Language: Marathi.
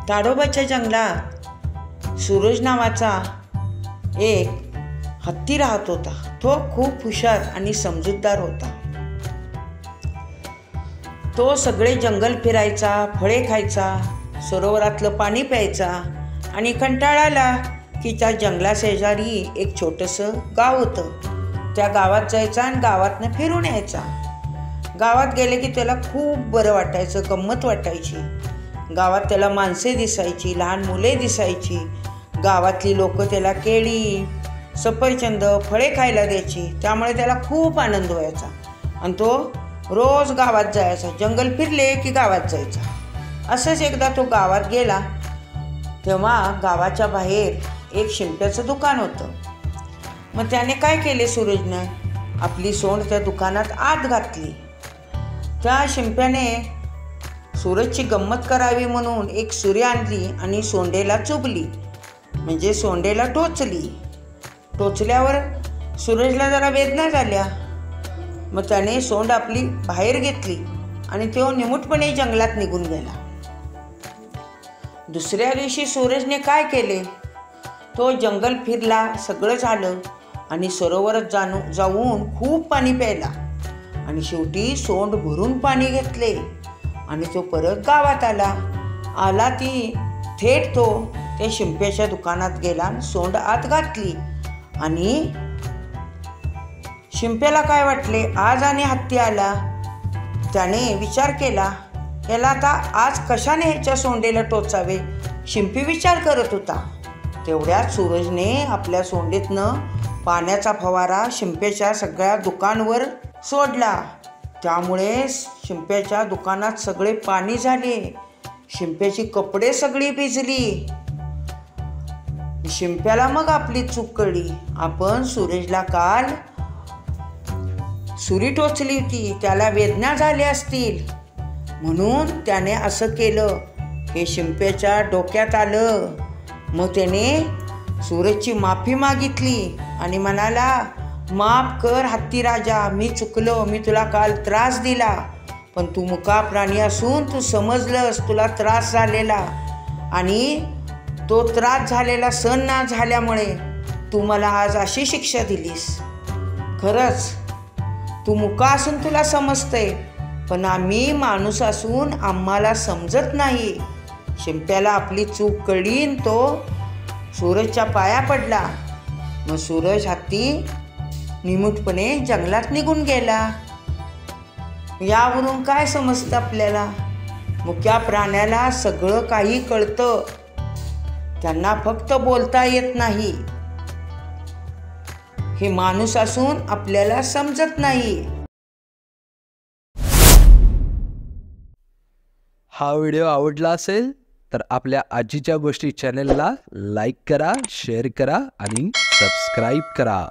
ताडोबाच्या जंगलात सूरज नावाचा एक हत्ती राहत होता। तो खूप हुशार आणि समजूतदार होता। तो सगळे जंगल फिरायचा, फळे खायचा, सरोवरातलं पाणी प्यायचा आणि कंटाळा आला की त्या जंगलाशेजारी एक छोटंसं गाव होतं। त्या गावात जायचा आणि गावातनं फिरून यायचा। गावात गेले की त्याला खूप बरं वाटायचं, गंमत वाटायची। गावात त्याला माणसे दिसायची, लहान मुले दिसायची। गावातली लोक त्याला केळी, सफरचंद, फळे खायला द्यायची। त्यामुळे त्याला खूप आनंद व्हायचा आणि तो रोज गावात जायचा। जंगल फिरले की गावात जायचा। असंच एकदा तो गावात गेला तेव्हा गावाच्या बाहेर एक शिंप्याचं दुकान होतं। मग त्याने काय केले, सूरजने आपली सोंड त्या दुकानात आत घातली। त्या शिंप्याने सूरजची गंमत करावी म्हणून एक सुरी आणली आणि सोंडेला चुबली, म्हणजे सोंडेला टोचली। टोचल्यावर सूरजला जरा वेदना झाल्या। मग त्याने सोंड आपली बाहेर घेतली आणि तो निमूटपणे जंगलात निघून गेला। दुसऱ्या दिवशी सूरजने काय केले, तो जंगल फिरला, सगळं झालं आणि सरोवरात जाऊन खूप पाणी प्यायला आणि शेवटी सोंड भरून पाणी घेतले आणि तो परत गावात आला ती थेट तो त्या शिंप्याच्या दुकानात गेला, सोंड आत घातली आणि शिंप्याला काय वाटले, आज आणि हत्ती आला। त्याने विचार केला, याला आता आज कशाने ह्याच्या सोंडेला टोचावे, शिंपी विचार करत होता। तेवढ्यात सूरजने आपल्या सोंडेतनं पाण्याचा फवारा शिंप्याच्या सगळ्या दुकानावर सोडला। त्यामुळे शिंप्याच्या दुकानात सगळे पाणी झाले। शिंप्याची कपडे सगळी भिजली। शिंप्याला मग आपली चूक कळली, आपण सूरजला काल सुरी टोचली होती, त्याला वेदना झाल्या असतील म्हणून त्याने असं केलं। हे शिंप्याच्या डोक्यात आलं। मग त्याने सूरजची माफी मागितली आणि म्हणाला, माफ कर हत्ती राजा, मी चुकलो, मी तुला काल त्रास दिला, पण तू मुका प्राणी असून तू समजलंस, तुला त्रास झालेला आणि तो त्रास झालेला सहन न झाल्यामुळे तू मला आज अशी शिक्षा दिलीस। खरंच तू मुका असून तुला समजतंय, पण आम्ही माणूस असून आम्हाला समजत नाही। शिंप्याला आपली चूक कळली, तो सूरजच्या पाया पडला। मग सूरज हत्ती निमूटपणे जंगलात निघून गेला। यावरून काय समजतं आपल्याला, मुक्या प्राण्याला सगळं काही कळतं, त्यांना फक्त बोलता येत नाही। हे माणूस असून आपल्याला समजत नाही। हा व्हिडिओ आवडला असेल तर आपल्या आजीच्या गोष्टी चॅनलला लाईक करा, शेअर करा आणि सबस्क्राईब करा।